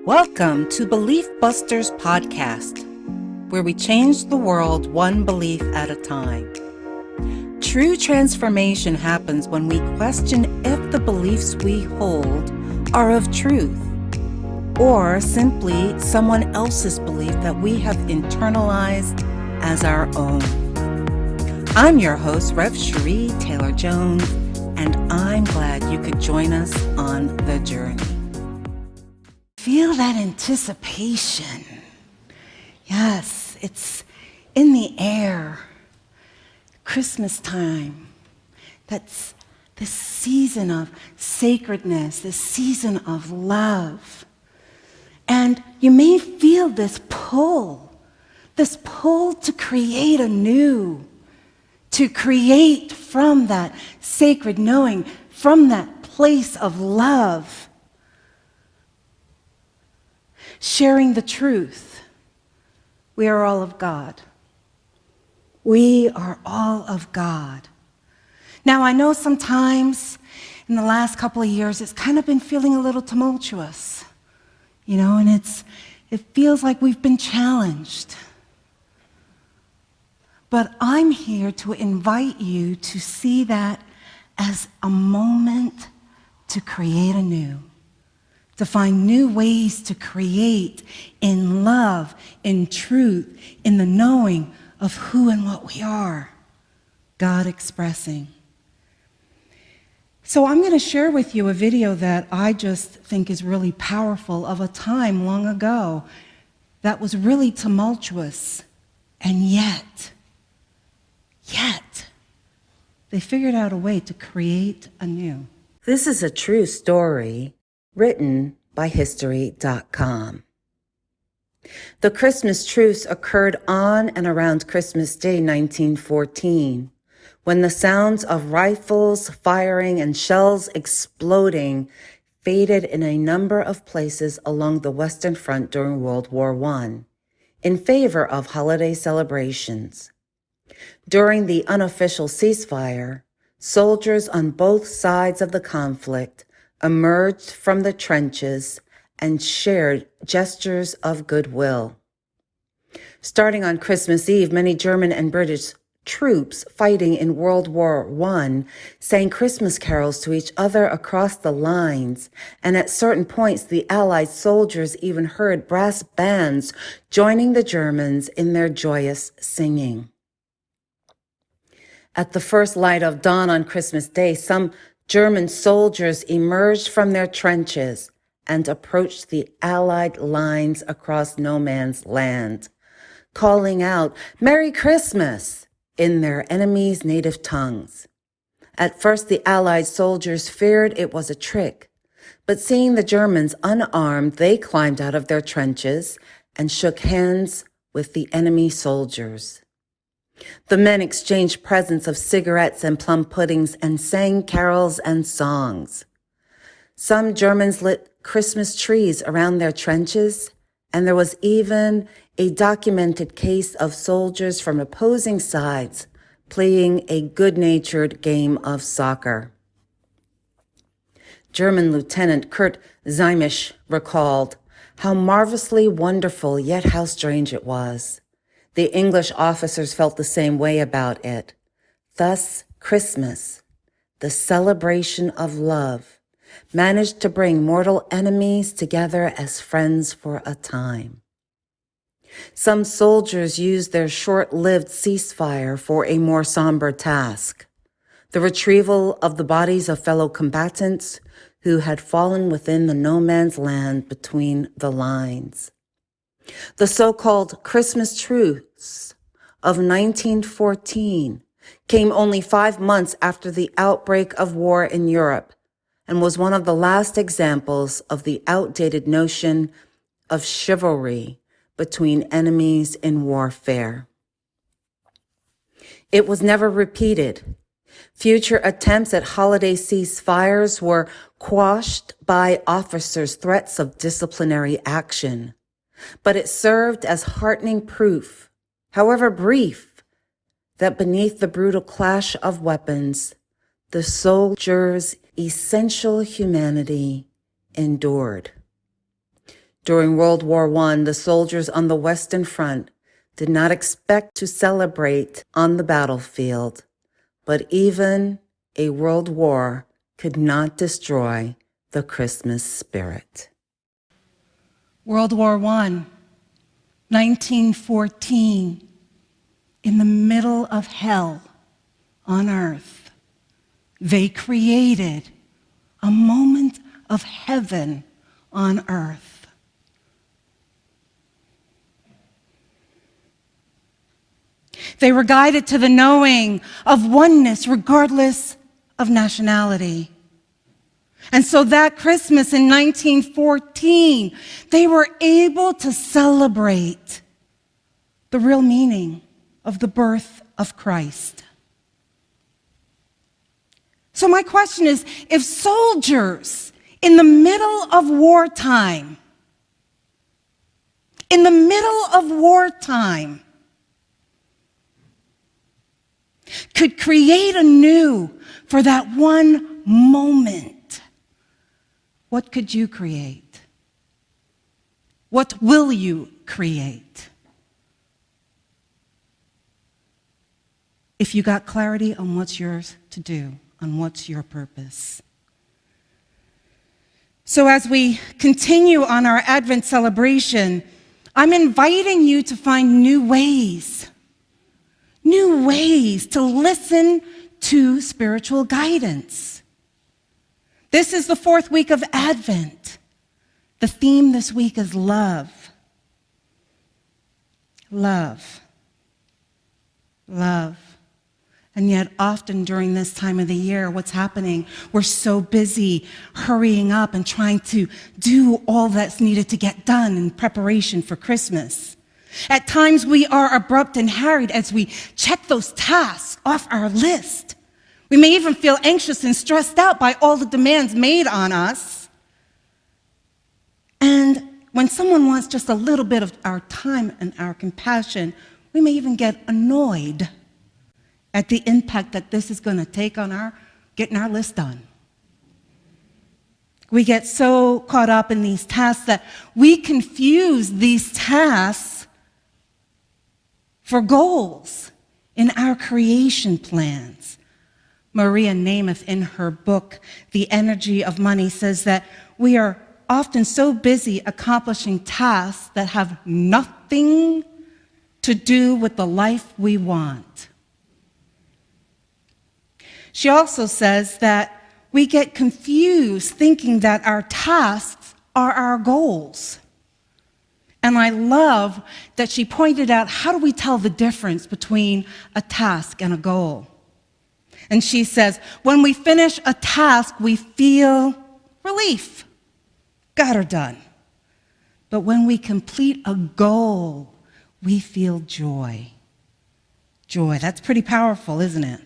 Welcome to Belief Busters Podcast, where we change the world one belief at a time. True transformation happens when we question if the beliefs we hold are of truth, or simply someone else's belief that we have internalized as our own. I'm your host, Rev. Cherie Taylor-Jones, and I'm glad you could join us on the journey. Feel that anticipation. Yes, it's in the air. Christmas time. That's this season of sacredness, this season of love. And you may feel this pull to create anew, to create from that sacred knowing, from that place of love. Sharing the truth. We are all of God. We are all of God. Now, I know sometimes in the last couple of years, it's kind of been feeling a little tumultuous, and it feels like we've been challenged. But I'm here to invite you to see that as a moment to create anew. To find new ways to create in love, in truth, in the knowing of who and what we are, God expressing. So I'm going to share with you a video that I just think is really powerful of a time long ago that was really tumultuous, and yet, they figured out a way to create anew. This is a true story written by History.com. The Christmas truce occurred on and around Christmas Day 1914, when the sounds of rifles firing and shells exploding faded in a number of places along the Western Front during World War I, in favor of holiday celebrations. During the unofficial ceasefire, soldiers on both sides of the conflict emerged from the trenches and shared gestures of goodwill. Starting on Christmas Eve, many German and British troops fighting in World War I sang Christmas carols to each other across the lines, and at certain points the Allied soldiers even heard brass bands joining the Germans in their joyous singing. At the first light of dawn on Christmas Day, some German soldiers emerged from their trenches and approached the Allied lines across no man's land, calling out, "Merry Christmas!" in their enemies' native tongues. At first, the Allied soldiers feared it was a trick, but seeing the Germans unarmed, they climbed out of their trenches and shook hands with the enemy soldiers. The men exchanged presents of cigarettes and plum puddings and sang carols and songs. Some Germans lit Christmas trees around their trenches, and there was even a documented case of soldiers from opposing sides playing a good-natured game of soccer. German Lieutenant Kurt Ziemisch recalled how marvelously wonderful, yet how strange it was. The English officers felt the same way about it. Thus, Christmas, the celebration of love, managed to bring mortal enemies together as friends for a time. Some soldiers used their short-lived ceasefire for a more somber task, the retrieval of the bodies of fellow combatants who had fallen within the no man's land between the lines. The so-called Christmas truce of 1914 came only 5 months after the outbreak of war in Europe and was one of the last examples of the outdated notion of chivalry between enemies in warfare. It was never repeated. Future attempts at holiday ceasefires were quashed by officers' threats of disciplinary action. But it served as heartening proof, however brief, that beneath the brutal clash of weapons, the soldiers' essential humanity endured. During World War I, the soldiers on the Western Front did not expect to celebrate on the battlefield, but even a world war could not destroy the Christmas spirit. World War I, 1914, in the middle of hell on earth, they created a moment of heaven on earth. They were guided to the knowing of oneness regardless of nationality. And so that Christmas in 1914, they were able to celebrate the real meaning of the birth of Christ. So my question is, if soldiers in the middle of wartime, could create anew for that one moment, what could you create? What will you create? If you got clarity on what's yours to do, on what's your purpose. So as we continue on our Advent celebration, I'm inviting you to find new ways to listen to spiritual guidance. This is the fourth week of Advent. The theme this week is love. Love. Love. And yet often during this time of the year, what's happening? We're so busy hurrying up and trying to do all that's needed to get done in preparation for Christmas. At times we are abrupt and harried as we check those tasks off our list. We may even feel anxious and stressed out by all the demands made on us. And when someone wants just a little bit of our time and our compassion, we may even get annoyed at the impact that this is going to take on our getting our list done. We get so caught up in these tasks that we confuse these tasks for goals in our creation plans. Maria Namath, in her book, The Energy of Money, says that we are often so busy accomplishing tasks that have nothing to do with the life we want. She also says that we get confused thinking that our tasks are our goals. And I love that she pointed out, how do we tell the difference between a task and a goal? And she says, when we finish a task, we feel relief. Got her done. But when we complete a goal, we feel joy. Joy. That's pretty powerful, isn't it?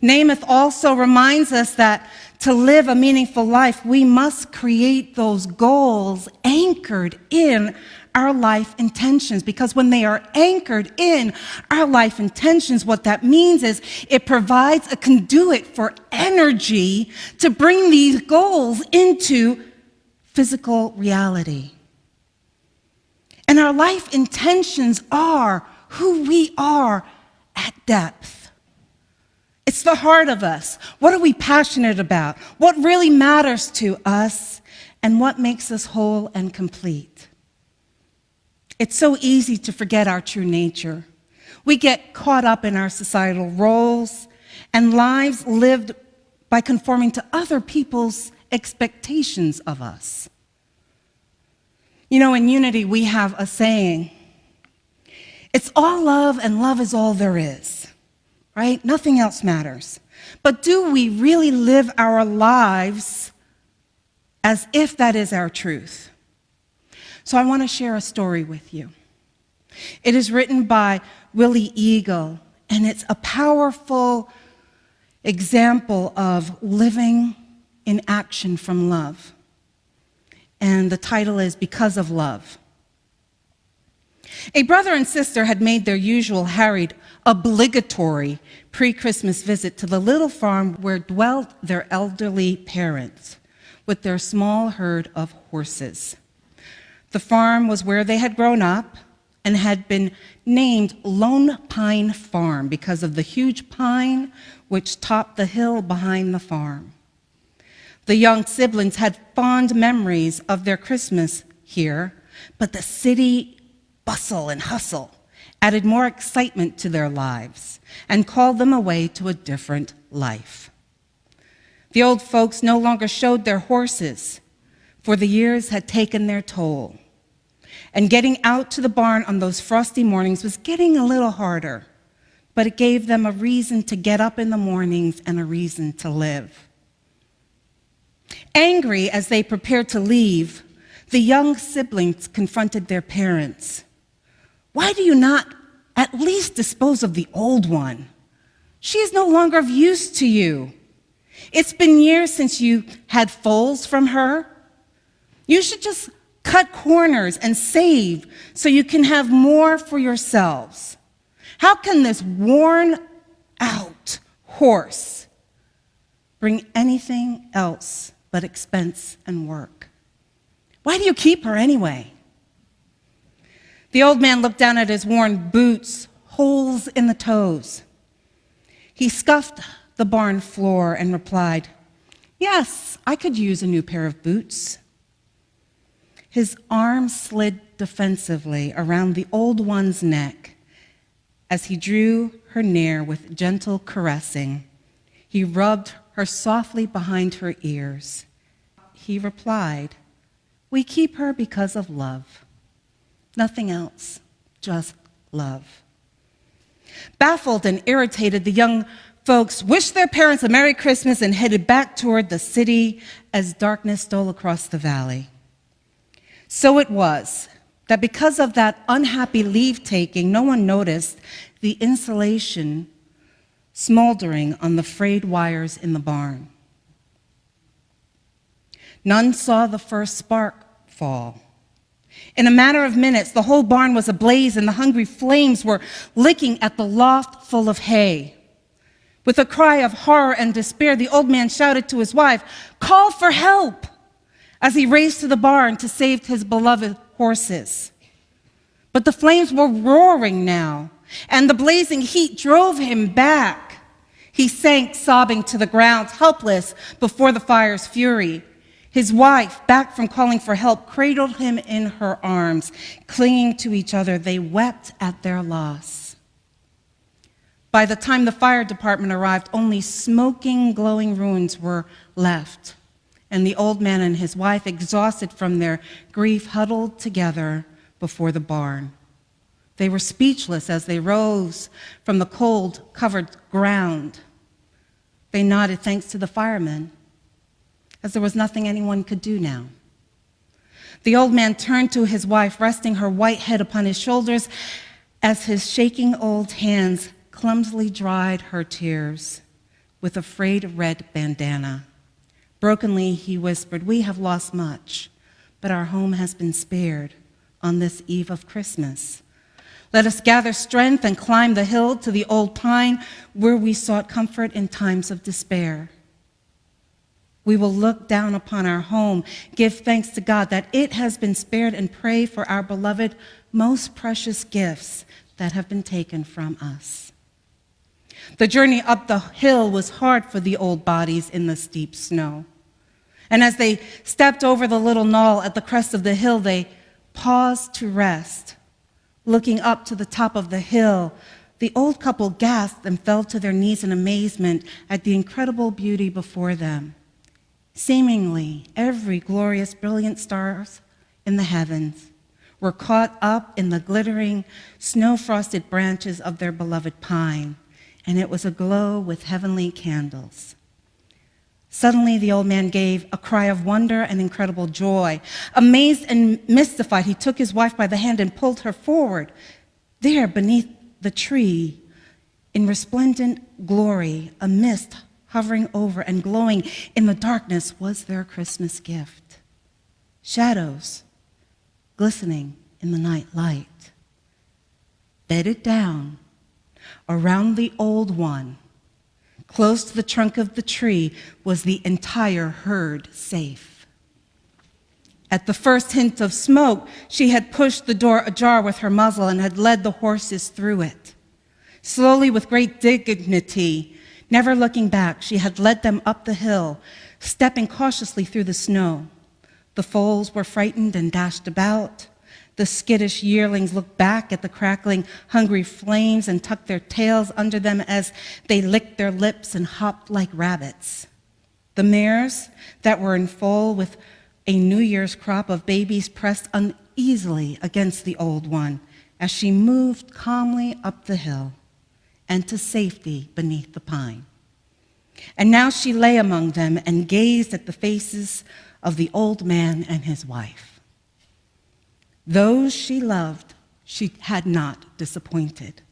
Namath also reminds us that to live a meaningful life, we must create those goals anchored in our life intentions, because when they are anchored in our life intentions, what that means is it provides a conduit for energy to bring these goals into physical reality. And our life intentions are who we are at depth. It's the heart of us. What are we passionate about? What really matters to us? And what makes us whole and complete? It's so easy to forget our true nature. We get caught up in our societal roles and lives lived by conforming to other people's expectations of us. You know, in Unity, we have a saying, it's all love and love is all there is, right? Nothing else matters. But do we really live our lives as if that is our truth? So I want to share a story with you. It is written by Willie Eagle, and it's a powerful example of living in action from love. And the title is Because of Love. A brother and sister had made their usual harried, obligatory pre-Christmas visit to the little farm where dwelt their elderly parents with their small herd of horses. The farm was where they had grown up and had been named Lone Pine Farm because of the huge pine which topped the hill behind the farm. The young siblings had fond memories of their Christmas here, but the city bustle and hustle added more excitement to their lives and called them away to a different life. The old folks no longer showed their horses, for the years had taken their toll. And getting out to the barn on those frosty mornings was getting a little harder, but it gave them a reason to get up in the mornings and a reason to live. Angry as they prepared to leave, the young siblings confronted their parents. "Why do you not at least dispose of the old one? She is no longer of use to you. It's been years since you had foals from her. You should just cut corners and save so you can have more for yourselves. How can this worn-out horse bring anything else but expense and work? Why do you keep her anyway?" The old man looked down at his worn boots, holes in the toes. He scuffed the barn floor and replied, "Yes, I could use a new pair of boots." His arm slid defensively around the old one's neck as he drew her near with gentle caressing. He rubbed her softly behind her ears. He replied, "We keep her because of love. Nothing else, just love." Baffled and irritated, the young folks wished their parents a Merry Christmas and headed back toward the city as darkness stole across the valley. So it was that because of that unhappy leave-taking, no one noticed the insulation smoldering on the frayed wires in the barn. None saw the first spark fall. In a matter of minutes, the whole barn was ablaze and the hungry flames were licking at the loft full of hay. With a cry of horror and despair, the old man shouted to his wife, "Call for help!" as he raced to the barn to save his beloved horses. But the flames were roaring now, and the blazing heat drove him back. He sank sobbing to the ground, helpless before the fire's fury. His wife, back from calling for help, cradled him in her arms. Clinging to each other, they wept at their loss. By the time the fire department arrived, only smoking, glowing ruins were left, and the old man and his wife, exhausted from their grief, huddled together before the barn. They were speechless as they rose from the cold, covered ground. They nodded thanks to the firemen, as there was nothing anyone could do now. The old man turned to his wife, resting her white head upon his shoulders as his shaking old hands clumsily dried her tears with a frayed red bandana. Brokenly, he whispered, "We have lost much, but our home has been spared on this eve of Christmas. Let us gather strength and climb the hill to the old pine where we sought comfort in times of despair. We will look down upon our home, give thanks to God that it has been spared, and pray for our beloved, most precious gifts that have been taken from us." The journey up the hill was hard for the old bodies in the steep snow. And as they stepped over the little knoll at the crest of the hill, they paused to rest. Looking up to the top of the hill, the old couple gasped and fell to their knees in amazement at the incredible beauty before them. Seemingly, every glorious, brilliant stars in the heavens were caught up in the glittering, snow-frosted branches of their beloved pine, and it was aglow with heavenly candles. Suddenly, the old man gave a cry of wonder and incredible joy. Amazed and mystified, he took his wife by the hand and pulled her forward. There, beneath the tree, in resplendent glory, a mist hovering over and glowing in the darkness, was their Christmas gift. Shadows glistening in the night light. Bedded down around the old one, close to the trunk of the tree, was the entire herd safe. At the first hint of smoke, she had pushed the door ajar with her muzzle and had led the horses through it. Slowly, with great dignity, never looking back, she had led them up the hill, stepping cautiously through the snow. The foals were frightened and dashed about. The skittish yearlings looked back at the crackling, hungry flames and tucked their tails under them as they licked their lips and hopped like rabbits. The mares that were in foal with a New Year's crop of babies pressed uneasily against the old one as she moved calmly up the hill and to safety beneath the pine. And now she lay among them and gazed at the faces of the old man and his wife. Those she loved, she had not disappointed.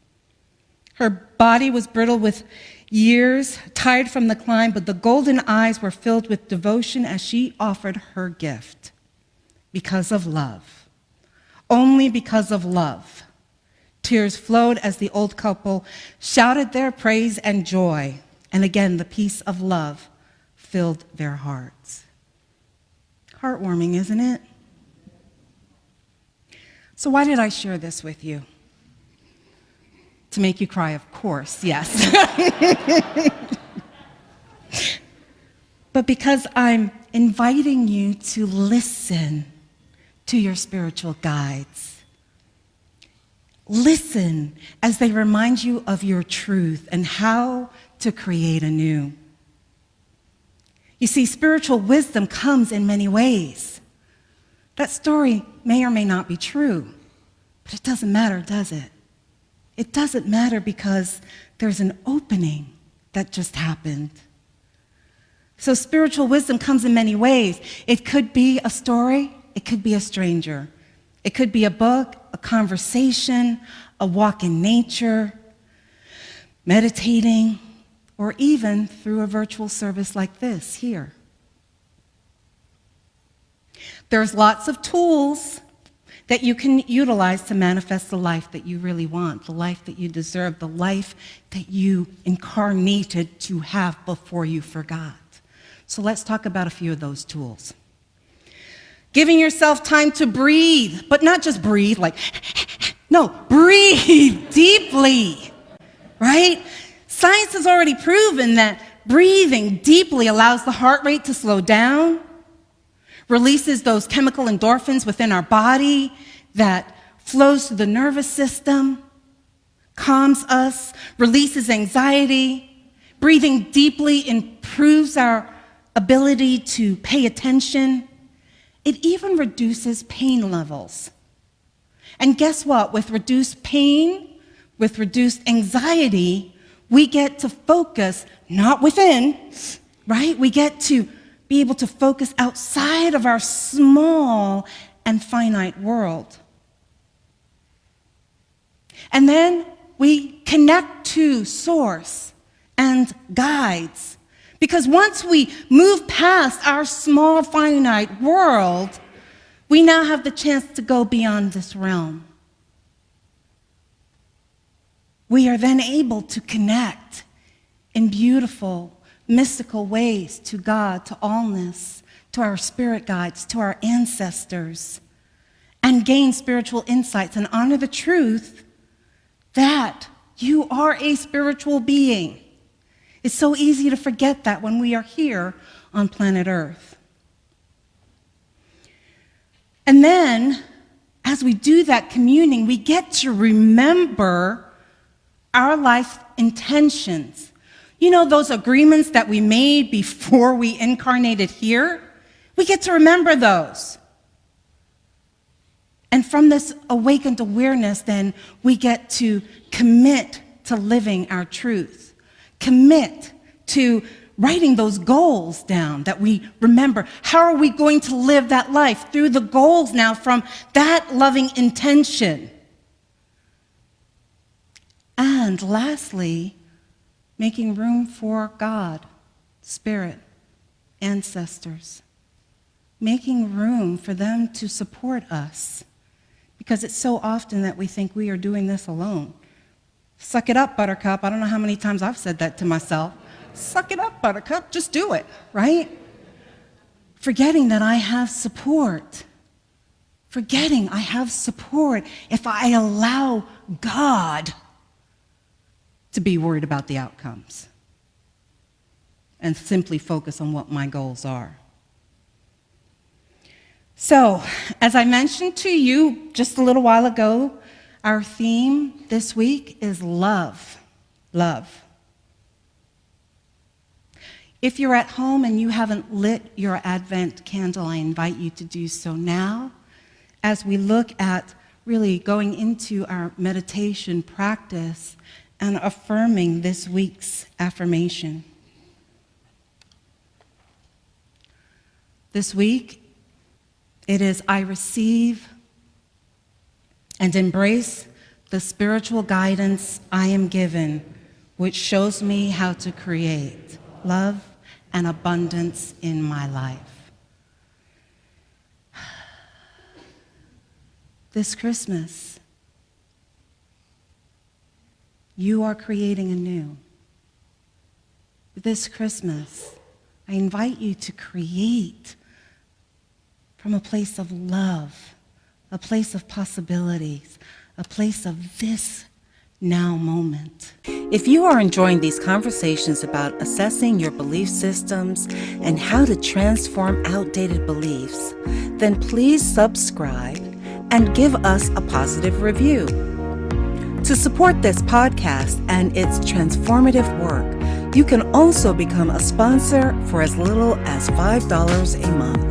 Her body was brittle with years, tired from the climb, but the golden eyes were filled with devotion as she offered her gift. Because of love. Only because of love. Tears flowed as the old couple shouted their praise and joy. And again, the peace of love filled their hearts. Heartwarming, isn't it? So why did I share this with you? To make you cry, of course, yes. But because I'm inviting you to listen to your spiritual guides. Listen as they remind you of your truth and how to create anew. You see, spiritual wisdom comes in many ways. That story may or may not be true, but it doesn't matter, does it? It doesn't matter because there's an opening that just happened. So spiritual wisdom comes in many ways. It could be a story. It could be a stranger. It could be a book, a conversation, a walk in nature, meditating, or even through a virtual service like this here. There's lots of tools that you can utilize to manifest the life that you really want, the life that you deserve, the life that you incarnated to have before you forgot. So let's talk about a few of those tools. Giving yourself time to breathe, but not just breathe like, no, breathe deeply, right? Science has already proven that breathing deeply allows the heart rate to slow down, releases those chemical endorphins within our body that flows through the nervous system, calms us, releases anxiety. Breathing deeply improves our ability to pay attention. It even reduces pain levels. And guess what? With reduced pain, with reduced anxiety, we get to focus not within, right? We get to be able to focus outside of our small and finite world. And then we connect to source and guides. Because once we move past our small finite world, we now have the chance to go beyond this realm. We are then able to connect in beautiful, mystical ways to God, to allness, to our spirit guides, to our ancestors, and gain spiritual insights and honor the truth that you are a spiritual being. It's so easy to forget that when we are here on planet Earth. And then, as we do that communing, we get to remember our life intentions. You know, those agreements that we made before we incarnated here? We get to remember those. And from this awakened awareness, then, we get to commit to living our truth. Commit to writing those goals down that we remember. How are we going to live that life? Through the goals now from that loving intention. And lastly, making room for God, Spirit, ancestors. Making room for them to support us. Because it's so often that we think we are doing this alone. Suck it up, Buttercup. I don't know how many times I've said that to myself. Suck it up, Buttercup. Just do it, right? forgetting that I have support. Forgetting I have support if I allow God to be worried about the outcomes and simply focus on what my goals are. So, as I mentioned to you just a little while ago, our theme this week is love. Love. If you're at home and you haven't lit your Advent candle, I invite you to do so now as we look at really going into our meditation practice and affirming this week's affirmation. This week, it is, I receive and embrace the spiritual guidance I am given, which shows me how to create love and abundance in my life. This Christmas, you are creating anew. This Christmas, I invite you to create from a place of love, a place of possibilities, a place of this now moment. If you are enjoying these conversations about assessing your belief systems and how to transform outdated beliefs, then please subscribe and give us a positive review. To support this podcast and its transformative work, you can also become a sponsor for as little as $5 a month.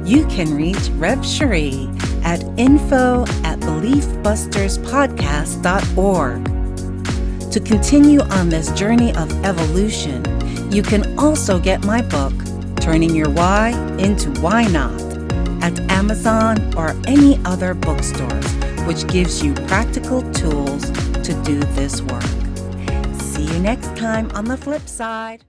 You can reach Rev Cherie at info@beliefbusterspodcast.org. To continue on this journey of evolution, you can also get my book, Turning Your Why into Why Not, at Amazon or any other bookstores, which gives you practical tools to do this work. See you next time on the flip side.